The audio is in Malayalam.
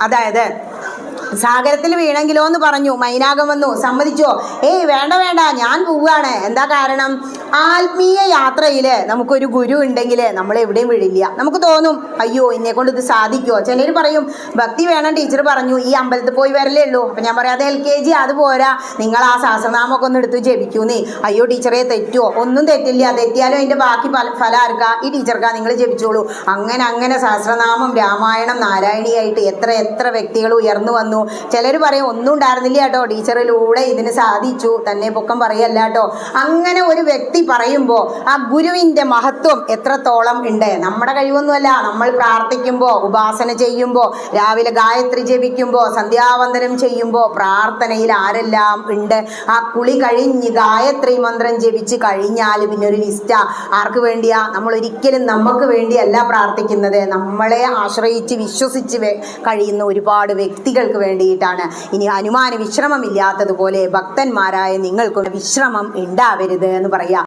അതായത് സാഗരത്തിൽ വീണെങ്കിലോ എന്ന് പറഞ്ഞു. മൈനാകം വന്നു, സമ്മതിച്ചോ? ഏയ് വേണ്ട വേണ്ട, ഞാൻ പോവുകയാണ്. എന്താ കാരണം? ആത്മീയ യാത്രയിൽ നമുക്കൊരു ഗുരു ഉണ്ടെങ്കിൽ നമ്മൾ എവിടെയും വീഴില്ല. നമുക്ക് തോന്നും, അയ്യോ എന്നെ കൊണ്ട് ഇത് സാധിക്കുമോ? ചിലർ പറയും ഭക്തി വേണം, ടീച്ചർ പറഞ്ഞു, ഈ അമ്പലത്തിൽ പോയി വരലേ ഉള്ളൂ. അപ്പം ഞാൻ പറയാം, അത് LKG, അത് പോരാ, നിങ്ങൾ ആ സഹസ്രനാമൊക്കെ ഒന്ന് എടുത്ത് ജപിക്കൂന്നേ. അയ്യോ ടീച്ചറെ തെറ്റുമോ? ഒന്നും തെറ്റില്ല, തെറ്റിയാലും അതിൻ്റെ ബാക്കി ഫലം ആർക്കാ? ഈ ടീച്ചർക്കാ, നിങ്ങൾ ജപിച്ചോളൂ. അങ്ങനെ സഹസ്രനാമം, രാമായണം, നാരായണിയായിട്ട് എത്ര വ്യക്തികൾ ഉയർന്നു വന്നു. ചിലർ പറയും ഒന്നും ഉണ്ടായിരുന്നില്ല കേട്ടോ, ടീച്ചറിലൂടെ ഇതിന് സാധിച്ചു, തന്നെ പൊക്കം പറയല്ല കേട്ടോ. അങ്ങനെ ഒരു വ്യക്തി പറയുമ്പോൾ ആ ഗുരുവിൻ്റെ മഹത്വം എത്രത്തോളം ഉണ്ട്. നമ്മുടെ കഴിവൊന്നുമല്ല. നമ്മൾ പ്രാർത്ഥിക്കുമ്പോൾ, ഉപാസന ചെയ്യുമ്പോൾ, രാവിലെ ഗായത്രി ജപിക്കുമ്പോൾ, സന്ധ്യാവന്ദനം ചെയ്യുമ്പോൾ, പ്രാർത്ഥനയിൽ ആരെല്ലാം ഉണ്ട്. ആ കുളി കഴിഞ്ഞ് ഗായത്രി മന്ത്രം ജപിച്ച് കഴിഞ്ഞാൽ പിന്നെ ഒരു ലിസ്റ്റാ. ആർക്ക് വേണ്ടിയാ? നമ്മൾ ഒരിക്കലും നമുക്ക് വേണ്ടിയല്ല പ്രാർത്ഥിക്കുന്നത്, നമ്മളെ ആശ്രയിച്ച് വിശ്വസിച്ച് കഴിയുന്ന ഒരുപാട് വ്യക്തികൾക്ക് വേണ്ടിയിട്ടാണ്. ഇനി ഹനുമാന് വിശ്രമമില്ലാത്തതുപോലെ ഭക്തന്മാരായ നിങ്ങൾക്കും വിശ്രമം ഉണ്ടാവരുത് എന്ന് പറയാം.